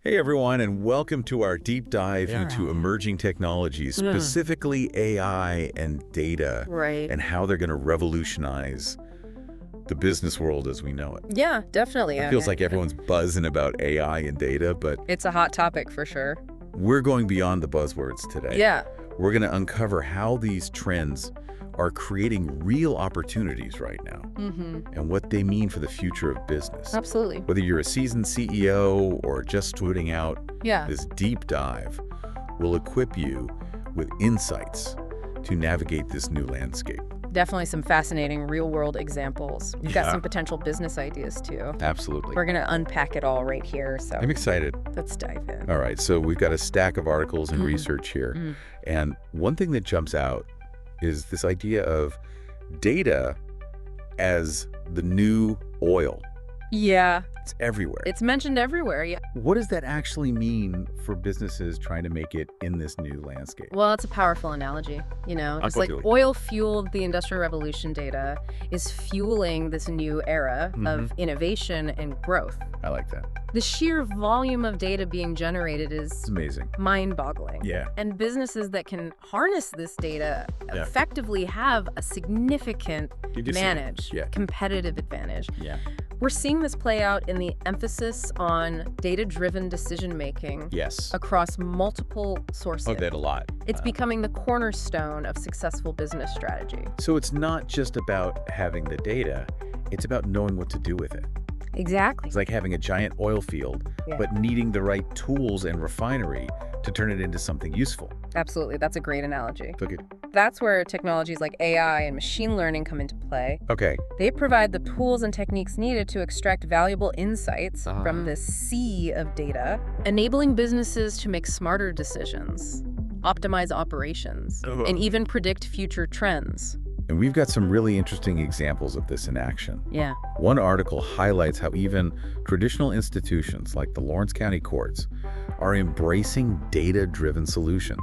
Hey everyone, and welcome to our deep dive into emerging technologies, specifically AI and data, Right. and how they're going to revolutionize the business world as we know it. Yeah, definitely. It feels like everyone's buzzing about AI and data, but It's a hot topic for sure. we're going beyond the buzzwords today. Yeah. We're going to uncover how these trends are creating real opportunities right now and what they mean for the future of business. Absolutely. Whether you're a seasoned CEO or just starting out, Yeah. this deep dive will equip you with insights to navigate this new landscape. Definitely some fascinating real-world examples. We've got Yeah. some potential business ideas too. Absolutely. We're going to unpack it all right here, so I'm excited. let's dive in. All right, so we've got a stack of articles and research here. And one thing that jumps out is this idea of data as the new oil. Yeah. It's everywhere. It's mentioned everywhere, yeah. What does that actually mean for businesses trying to make it in this new landscape? Well, it's a powerful analogy, just like Unfortunately. oil fueled the Industrial Revolution, data is fueling this new era of innovation and growth. I like that. The sheer volume of data being generated is It's amazing. mind-boggling. Yeah. And businesses that can harness this data Yeah. effectively have a significant You just see it. advantage, Yeah. competitive advantage. Yeah. We're seeing this play out in the emphasis on data-driven decision-making Yes. across multiple sources. Oh, that a lot. It's becoming the cornerstone of successful business strategy. So it's not just about having the data, it's about knowing what to do with it. Exactly. It's like having a giant oil field, Yeah. but needing the right tools and refinery to turn it into something useful. Absolutely. That's a great analogy. Look at, That's where technologies like AI and machine learning come into play. okay, They provide the tools and techniques needed to extract valuable insights from this sea of data, enabling businesses to make smarter decisions, optimize operations, and even predict future trends. and we've got some really interesting examples of this in action. Yeah. One article highlights how even traditional institutions like the Lawrence County Courts are embracing data-driven solutions.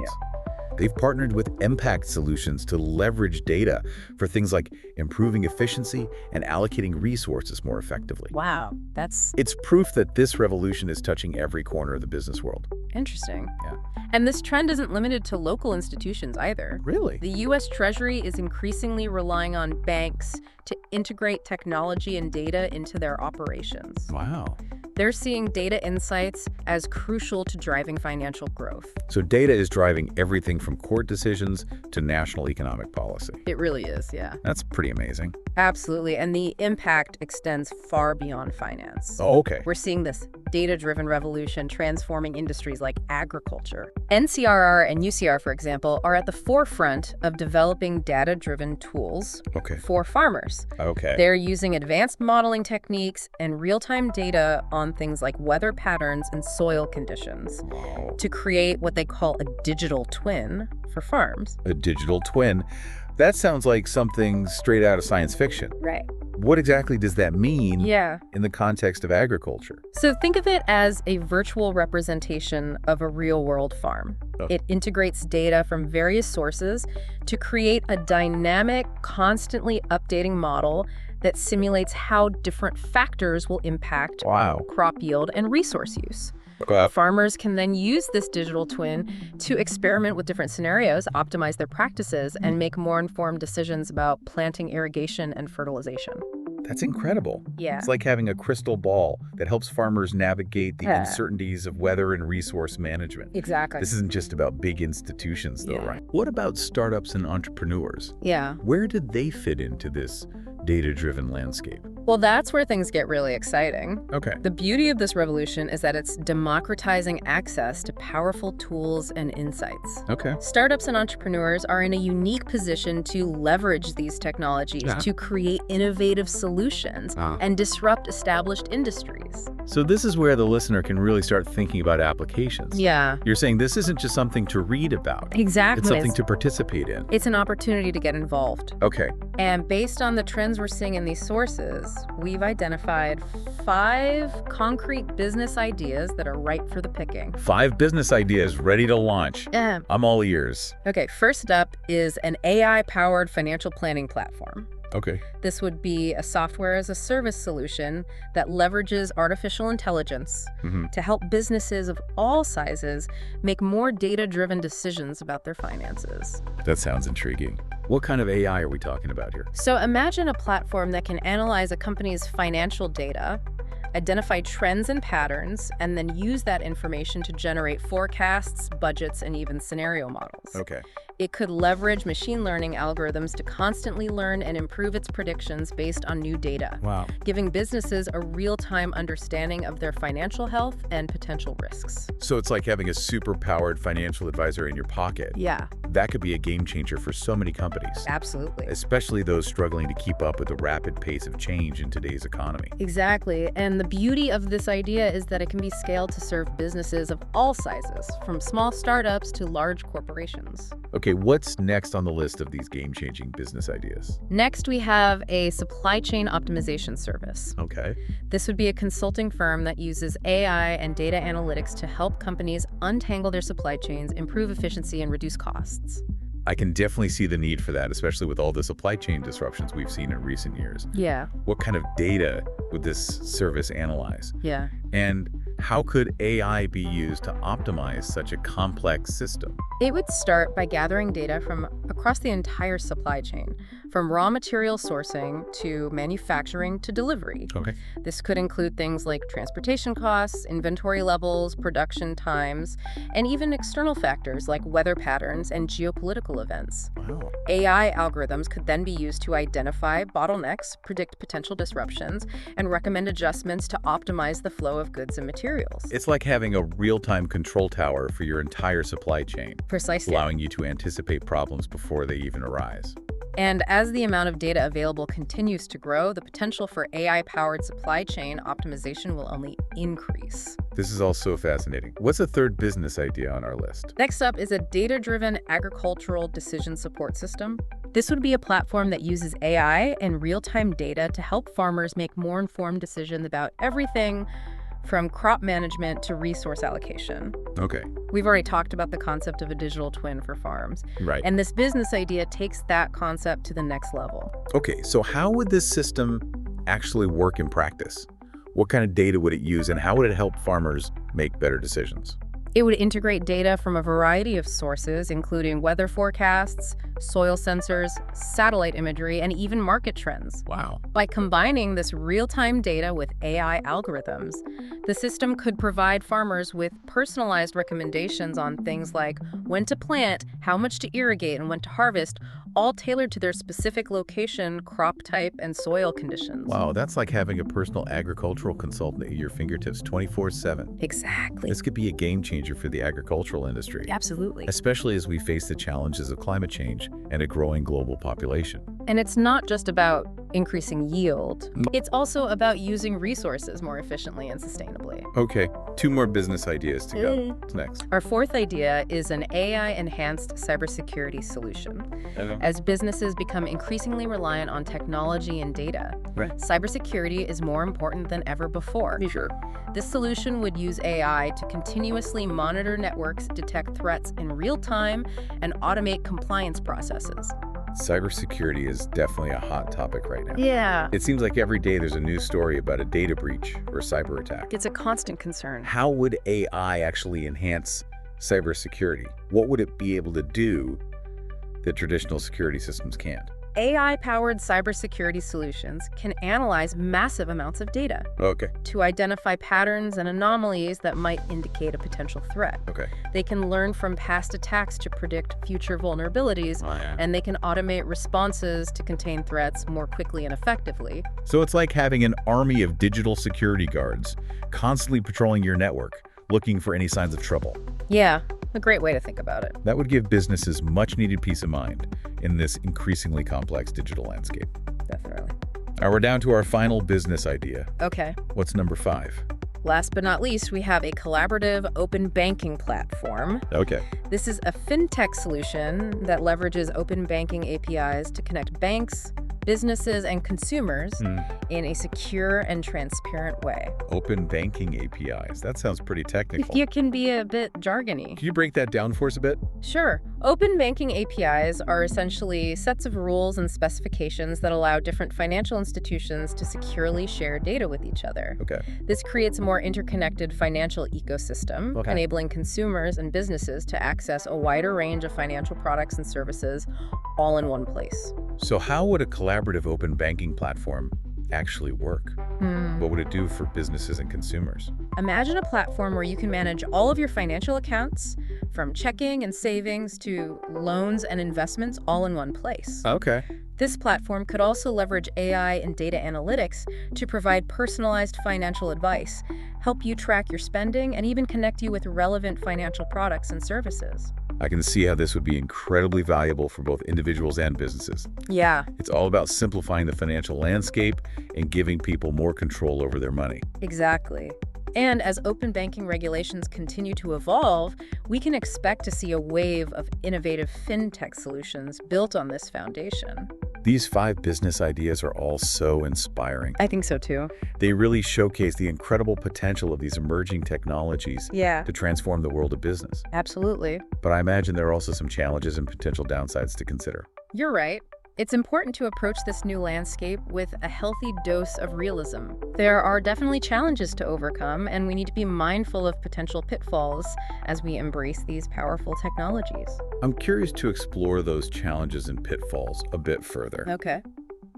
They've partnered with Impact Solutions to leverage data for things like improving efficiency and allocating resources more effectively. Wow. That's It's proof that this revolution is touching every corner of the business world. interesting. Yeah. And this trend isn't limited to local institutions either. Really? The U.S. Treasury is increasingly relying on banks to integrate technology and data into their operations. Wow. They're seeing data insights as crucial to driving financial growth. So data is driving everything from court decisions to national economic policy. It really is, yeah. That's pretty amazing. Absolutely. And the impact extends far beyond finance. Oh, okay. We're seeing this data-driven revolution transforming industries like agriculture. NCRR and UCR, for example, are at the forefront of developing data-driven tools Okay. for farmers. Okay. They're using advanced modeling techniques and real-time data on things like weather patterns and soil conditions Wow. to create what they call a digital twin for farms. A digital twin. That sounds like something straight out of science fiction. Right. What exactly does that mean Yeah. in the context of agriculture? So think of it as a virtual representation of a real-world farm. Oh. It integrates data from various sources to create a dynamic, constantly updating model that simulates how different factors will impact Wow. crop yield and resource use. Wow. Farmers can then use this digital twin to experiment with different scenarios, optimize their practices, and make more informed decisions about planting, irrigation, and fertilization. That's incredible. Yeah. It's like having a crystal ball that helps farmers navigate the Yeah. uncertainties of weather and resource management. Exactly. This isn't just about big institutions, though, Yeah. right? What about startups and entrepreneurs? Yeah. Where did they fit into this data-driven landscape? Well, that's where things get really exciting. Okay. The beauty of this revolution is that it's democratizing access to powerful tools and insights. Okay. Startups and entrepreneurs are in a unique position to leverage these technologies to create innovative solutions and disrupt established industries. So this is where the listener can really start thinking about applications. Yeah, You're saying this isn't just something to read about. exactly. It's something to participate in. It's an opportunity to get involved. Okay. And based on the trends we're seeing in these sources, we've identified 5 concrete business ideas that are ripe for the picking. 5 business ideas ready to launch. I'm all ears. Okay, first up is an AI-powered financial planning platform. Okay. This would be a software as a service solution that leverages artificial intelligence to help businesses of all sizes make more data-driven decisions about their finances. That sounds intriguing. What kind of AI are we talking about here? So imagine a platform that can analyze a company's financial data, identify trends and patterns, and then use that information to generate forecasts, budgets, and even scenario models. Okay. It could leverage machine learning algorithms to constantly learn and improve its predictions based on new data, Wow. giving businesses a real-time understanding of their financial health and potential risks. So it's like having a super-powered financial advisor in your pocket. Yeah, That could be a game changer for so many companies, absolutely. especially those struggling to keep up with the rapid pace of change in today's economy. Exactly. And the beauty of this idea is that it can be scaled to serve businesses of all sizes, from small startups to large corporations. Okay, what's next on the list of these game-changing business ideas? Next, we have a supply chain optimization service. Okay. This would be a consulting firm that uses AI and data analytics to help companies untangle their supply chains, improve efficiency, and reduce costs. I can definitely see the need for that, especially with all the supply chain disruptions we've seen in recent years. Yeah, What kind of data would this service analyze? yeah. And how could AI be used to optimize such a complex system? It would start by gathering data from across the entire supply chain, from raw material sourcing to manufacturing to delivery. Okay. This could include things like transportation costs, inventory levels, production times, and even external factors like weather patterns and geopolitical events. Wow. AI algorithms could then be used to identify bottlenecks, predict potential disruptions, and recommend adjustments to optimize the flow of goods and materials. It's like having a real-time control tower for your entire supply chain, Precisely. allowing you to anticipate problems before they even arise. And as the amount of data available continues to grow, the potential for AI-powered supply chain optimization will only increase. This is all so fascinating. What's a third business idea on our list? Next up is a data-driven agricultural decision support system. This would be a platform that uses AI and real-time data to help farmers make more informed decisions about everything from crop management to resource allocation. Okay. We've already talked about the concept of a digital twin for farms. Right. And this business idea takes that concept to the next level. Okay, so how would this system actually work in practice? What kind of data would it use, and how would it help farmers make better decisions? It would integrate data from a variety of sources, including weather forecasts, soil sensors, satellite imagery, and even market trends. Wow. By combining this real-time data with AI algorithms, the system could provide farmers with personalized recommendations on things like when to plant, how much to irrigate, and when to harvest, all tailored to their specific location, crop type, and soil conditions. Wow, that's like having a personal agricultural consultant at your fingertips 24/7. Exactly. This could be a game changer for the agricultural industry, Absolutely. especially as we face the challenges of climate change and a growing global population. And it's not just about increasing yield. It's also about using resources more efficiently and sustainably. Okay, 2 more business ideas to go. What's next? Our fourth idea is an AI-enhanced cybersecurity solution. As businesses become increasingly reliant on technology and data, Right. cybersecurity is more important than ever before. Sure. This solution would use AI to continuously monitor networks, detect threats in real time, and automate compliance processes. Cybersecurity is definitely a hot topic right now. Yeah. It seems like every day there's a news story about a data breach or cyber attack. It's a constant concern. How would AI actually enhance cybersecurity? What would it be able to do that traditional security systems can't? AI-powered cybersecurity solutions can analyze massive amounts of data Okay. to identify patterns and anomalies that might indicate a potential threat. Okay. They can learn from past attacks to predict future vulnerabilities, and they can automate responses to contain threats more quickly and effectively. So it's like having an army of digital security guards constantly patrolling your network, looking for any signs of trouble. Yeah, a great way to think about it. That would give businesses much needed peace of mind in this increasingly complex digital landscape. Definitely. All right, we're down to our final business idea. Okay. What's number 5? Last but not least, we have a collaborative open banking platform. Okay. This is a fintech solution that leverages open banking APIs to connect banks, businesses and consumers in a secure and transparent way. Open banking APIs. That sounds pretty technical. It can be a bit jargony. Can you break that down for us a bit? Sure. Open banking APIs are essentially sets of rules and specifications that allow different financial institutions to securely share data with each other. Okay. This creates a more interconnected financial ecosystem, enabling consumers and businesses to access a wider range of financial products and services all in one place. So how would a collaborative open banking platform actually work? What would it do for businesses and consumers? Imagine a platform where you can manage all of your financial accounts, from checking and savings to loans and investments, all in one place. Okay. This platform could also leverage AI and data analytics to provide personalized financial advice, help you track your spending, and even connect you with relevant financial products and services. I can see how this would be incredibly valuable for both individuals and businesses. Yeah. It's all about simplifying the financial landscape and giving people more control over their money. Exactly. And as open banking regulations continue to evolve, we can expect to see a wave of innovative fintech solutions built on this foundation. These 5 business ideas are all so inspiring. I think so too. They really showcase the incredible potential of these emerging technologies to transform the world of business. Absolutely. But I imagine there are also some challenges and potential downsides to consider. You're right. It's important to approach this new landscape with a healthy dose of realism. There are definitely challenges to overcome, and we need to be mindful of potential pitfalls as we embrace these powerful technologies. I'm curious to explore those challenges and pitfalls a bit further. Okay.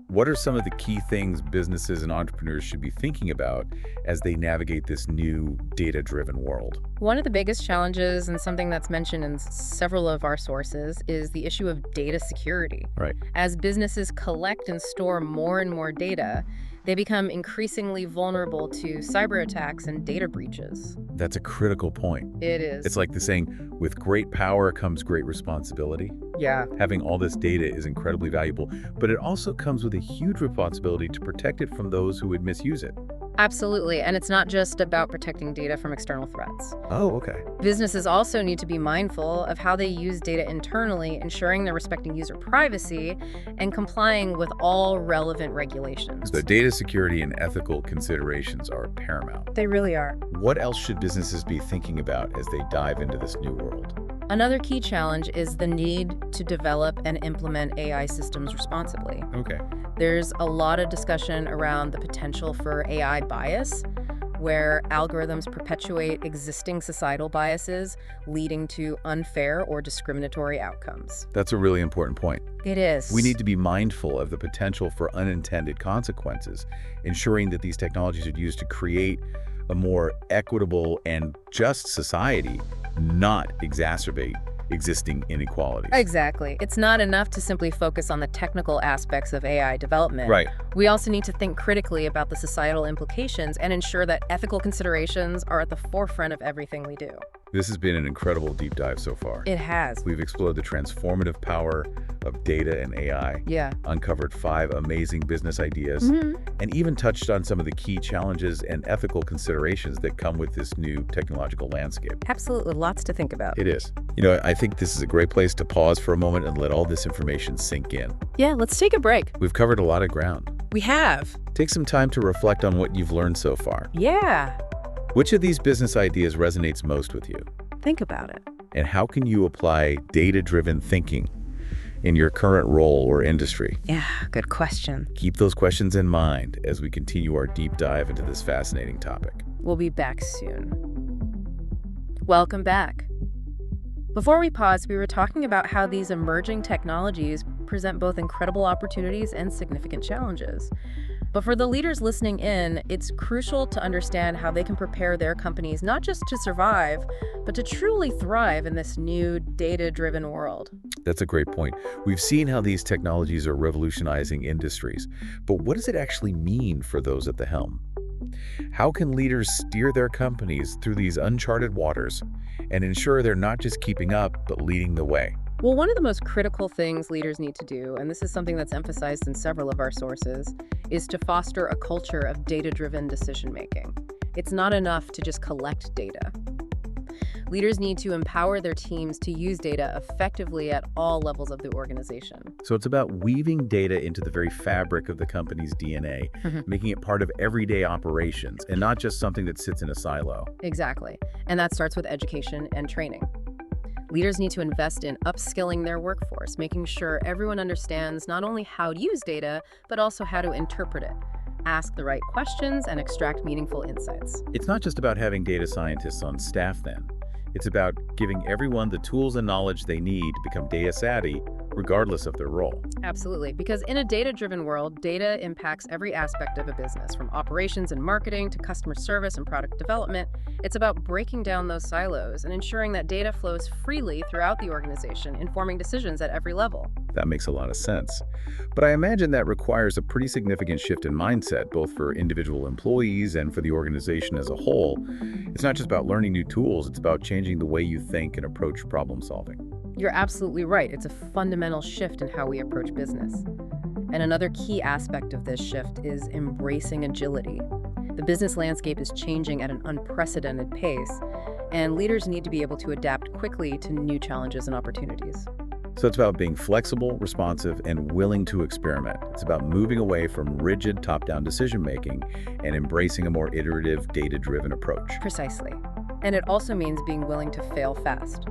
What are some of the key things businesses and entrepreneurs should be thinking about as they navigate this new data-driven world? One of the biggest challenges, and something that's mentioned in several of our sources, is the issue of data security. Right. As businesses collect and store more and more data, they become increasingly vulnerable to cyber attacks and data breaches. That's a critical point. It is. It's like the saying, with great power comes great responsibility. Yeah. Having all this data is incredibly valuable, but it also comes with a huge responsibility to protect it from those who would misuse it. Absolutely. And it's not just about protecting data from external threats. Oh, okay. Businesses also need to be mindful of how they use data internally, ensuring they're respecting user privacy and complying with all relevant regulations. So data security and ethical considerations are paramount. They really are. What else should businesses be thinking about as they dive into this new world? Another key challenge is the need to develop and implement AI systems responsibly. Okay. There's a lot of discussion around the potential for AI bias, where algorithms perpetuate existing societal biases, leading to unfair or discriminatory outcomes. That's a really important point. It is. We need to be mindful of the potential for unintended consequences, ensuring that these technologies are used to create a more equitable and just society, not exacerbate existing inequalities. Exactly. It's not enough to simply focus on the technical aspects of AI development. Right. We also need to think critically about the societal implications and ensure that ethical considerations are at the forefront of everything we do. This has been an incredible deep dive so far. It has. We've explored the transformative power of data and AI, uncovered 5 amazing business ideas, and even touched on some of the key challenges and ethical considerations that come with this new technological landscape. Absolutely. Lots to think about. It is. You know, I think this is a great place to pause for a moment and let all this information sink in. Yeah, let's take a break. We've covered a lot of ground. We have. Take some time to reflect on what you've learned so far. Yeah. Which of these business ideas resonates most with you? Think about it. And how can you apply data-driven thinking in your current role or industry? Yeah, good question. Keep those questions in mind as we continue our deep dive into this fascinating topic. We'll be back soon. Welcome back. Before we paused, we were talking about how these emerging technologies present both incredible opportunities and significant challenges. But for the leaders listening in, it's crucial to understand how they can prepare their companies not just to survive, but to truly thrive in this new data-driven world. That's a great point. We've seen how these technologies are revolutionizing industries, but what does it actually mean for those at the helm? How can leaders steer their companies through these uncharted waters and ensure they're not just keeping up, but leading the way? Well, one of the most critical things leaders need to do, and this is something that's emphasized in several of our sources, is to foster a culture of data-driven decision-making. It's not enough to just collect data. Leaders need to empower their teams to use data effectively at all levels of the organization. So it's about weaving data into the very fabric of the company's DNA, making it part of everyday operations and not just something that sits in a silo. Exactly. And that starts with education and training. Leaders need to invest in upskilling their workforce, making sure everyone understands not only how to use data, but also how to interpret it, ask the right questions, and extract meaningful insights. It's not just about having data scientists on staff then. It's about giving everyone the tools and knowledge they need to become data savvy, regardless of their role. Absolutely, because in a data-driven world, data impacts every aspect of a business, from operations and marketing to customer service and product development. It's about breaking down those silos and ensuring that data flows freely throughout the organization, informing decisions at every level. That makes a lot of sense. But I imagine that requires a pretty significant shift in mindset, both for individual employees and for the organization as a whole. It's not just about learning new tools, it's about changing the way you think and approach problem solving. You're absolutely right. It's a fundamental shift in how we approach business. And another key aspect of this shift is embracing agility. The business landscape is changing at an unprecedented pace, and leaders need to be able to adapt quickly to new challenges and opportunities. So it's about being flexible, responsive, and willing to experiment. It's about moving away from rigid top-down decision-making and embracing a more iterative, data-driven approach. Precisely. And it also means being willing to fail fast.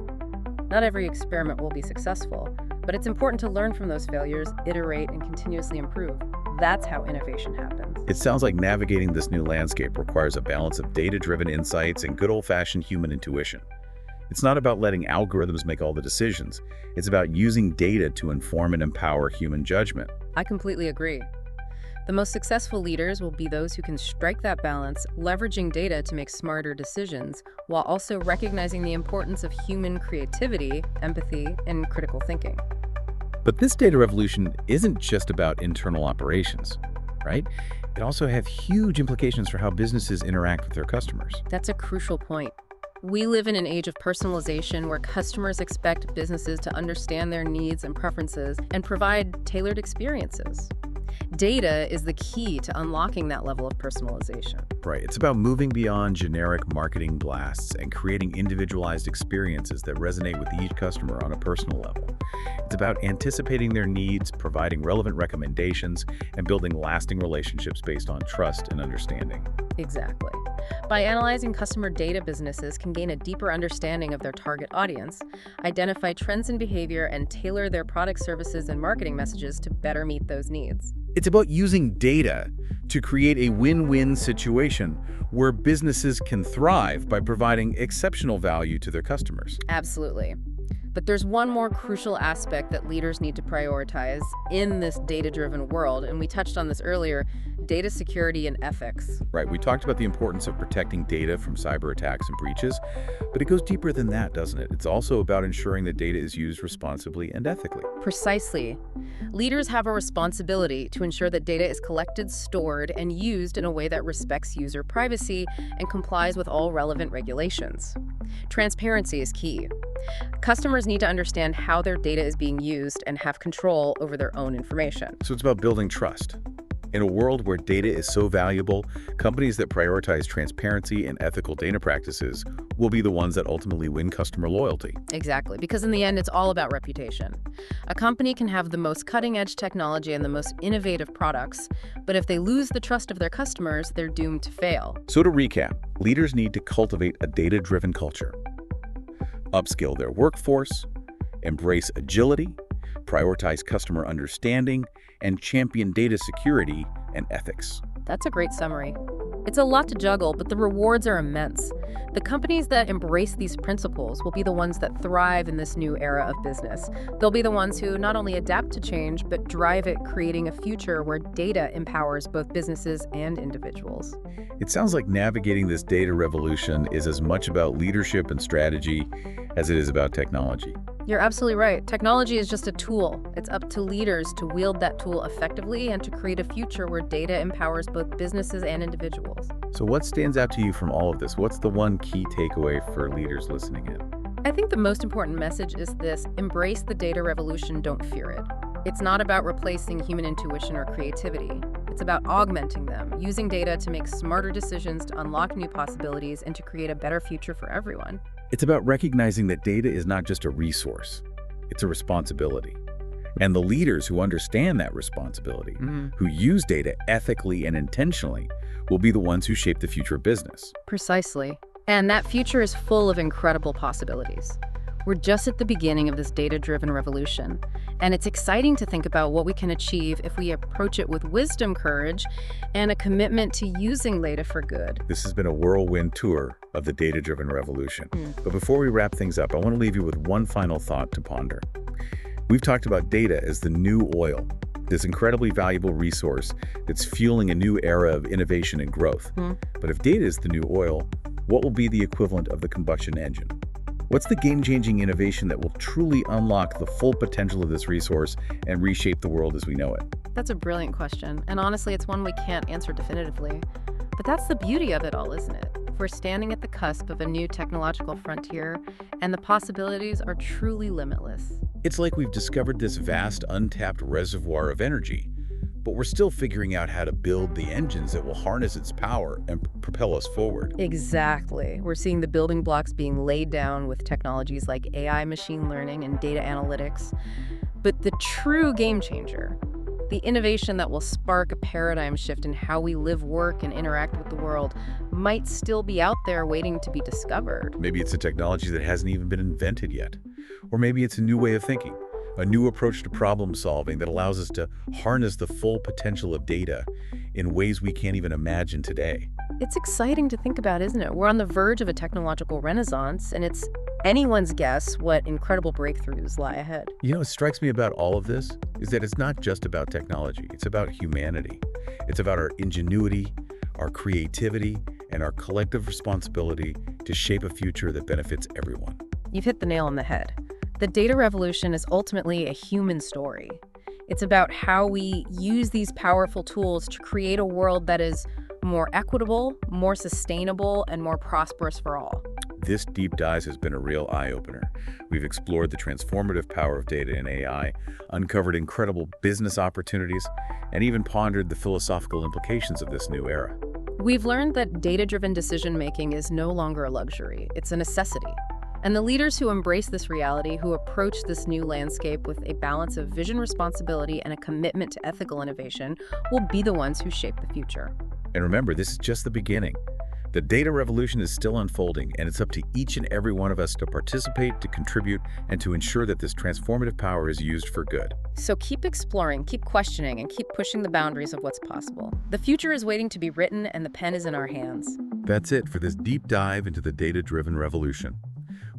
Not every experiment will be successful, but it's important to learn from those failures, iterate, and continuously improve. That's how innovation happens. It sounds like navigating this new landscape requires a balance of data-driven insights and good old-fashioned human intuition. It's not about letting algorithms make all the decisions. It's about using data to inform and empower human judgment. I completely agree. The most successful leaders will be those who can strike that balance, leveraging data to make smarter decisions, while also recognizing the importance of human creativity, empathy, and critical thinking. But this data revolution isn't just about internal operations, right? It also has huge implications for how businesses interact with their customers. That's a crucial point. We live in an age of personalization where customers expect businesses to understand their needs and preferences and provide tailored experiences. Data is the key to unlocking that level of personalization. Right. It's about moving beyond generic marketing blasts and creating individualized experiences that resonate with each customer on a personal level. It's about anticipating their needs, providing relevant recommendations, and building lasting relationships based on trust and understanding. Exactly. By analyzing customer data, businesses can gain a deeper understanding of their target audience, identify trends in behavior, and tailor their product, services, and marketing messages to better meet those needs. It's about using data to create a win-win situation where businesses can thrive by providing exceptional value to their customers. Absolutely. But there's one more crucial aspect that leaders need to prioritize in this data-driven world, and we touched on this earlier: data security and ethics. Right, we talked about the importance of protecting data from cyber attacks and breaches, but it goes deeper than that, doesn't it? It's also about ensuring that data is used responsibly and ethically. Precisely. Leaders have a responsibility to ensure that data is collected, stored, and used in a way that respects user privacy and complies with all relevant regulations. Transparency is key. Customers need to understand how their data is being used and have control over their own information. So it's about building trust. In a world where data is so valuable, companies that prioritize transparency and ethical data practices will be the ones that ultimately win customer loyalty. Exactly, because in the end, it's all about reputation. A company can have the most cutting-edge technology and the most innovative products, but if they lose the trust of their customers, they're doomed to fail. So to recap, leaders need to cultivate a data-driven culture, upskill their workforce, embrace agility, prioritize customer understanding, and champion data security and ethics. That's a great summary. It's a lot to juggle, but the rewards are immense. The companies that embrace these principles will be the ones that thrive in this new era of business. They'll be the ones who not only adapt to change, but drive it, creating a future where data empowers both businesses and individuals. It sounds like navigating this data revolution is as much about leadership and strategy as it is about technology. You're absolutely right. Technology is just a tool. It's up to leaders to wield that tool effectively and to create a future where data empowers both businesses and individuals. So what stands out to you from all of this? What's the one key takeaway for leaders listening in? I think the most important message is this: embrace the data revolution, don't fear it. It's not about replacing human intuition or creativity. It's about augmenting them, using data to make smarter decisions, to unlock new possibilities, and to create a better future for everyone. It's about recognizing that data is not just a resource, it's a responsibility. And the leaders who understand that responsibility, who use data ethically and intentionally, will be the ones who shape the future of business. Precisely. And that future is full of incredible possibilities. We're just at the beginning of this data-driven revolution, and it's exciting to think about what we can achieve if we approach it with wisdom, courage, and a commitment to using data for good. This has been a whirlwind tour of the data-driven revolution. But before we wrap things up, I want to leave you with one final thought to ponder. We've talked about data as the new oil, this incredibly valuable resource that's fueling a new era of innovation and growth. But if data is the new oil, what will be the equivalent of the combustion engine? What's the game-changing innovation that will truly unlock the full potential of this resource and reshape the world as we know it? That's a brilliant question, and honestly, it's one we can't answer definitively. But that's the beauty of it all, isn't it? We're standing at the cusp of a new technological frontier, and the possibilities are truly limitless. It's like we've discovered this vast, untapped reservoir of energy, but we're still figuring out how to build the engines that will harness its power and propel us forward. Exactly. We're seeing the building blocks being laid down with technologies like AI, machine learning, and data analytics. But the true game changer, the innovation that will spark a paradigm shift in how we live, work, and interact with the world, might still be out there waiting to be discovered. Maybe it's a technology that hasn't even been invented yet. Or maybe it's a new way of thinking, a new approach to problem solving that allows us to harness the full potential of data in ways we can't even imagine today. It's exciting to think about, isn't it? We're on the verge of a technological renaissance, and it's anyone's guess what incredible breakthroughs lie ahead. You know, what strikes me about all of this is that it's not just about technology. It's about humanity. It's about our ingenuity, our creativity, and our collective responsibility to shape a future that benefits everyone. You've hit the nail on the head. The data revolution is ultimately a human story. It's about how we use these powerful tools to create a world that is more equitable, more sustainable, and more prosperous for all. This deep dive has been a real eye-opener. We've explored the transformative power of data and AI, uncovered incredible business opportunities, and even pondered the philosophical implications of this new era. We've learned that data-driven decision-making is no longer a luxury, it's a necessity. And the leaders who embrace this reality, who approach this new landscape with a balance of vision, responsibility, and a commitment to ethical innovation, will be the ones who shape the future. And remember, this is just the beginning. The data revolution is still unfolding, and it's up to each and every one of us to participate, to contribute, and to ensure that this transformative power is used for good. So keep exploring, keep questioning, and keep pushing the boundaries of what's possible. The future is waiting to be written, and the pen is in our hands. That's it for this deep dive into the data-driven revolution.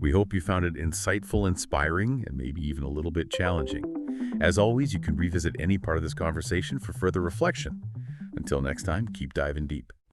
We hope you found it insightful, inspiring, and maybe even a little bit challenging. As always, you can revisit any part of this conversation for further reflection. Until next time, keep diving deep.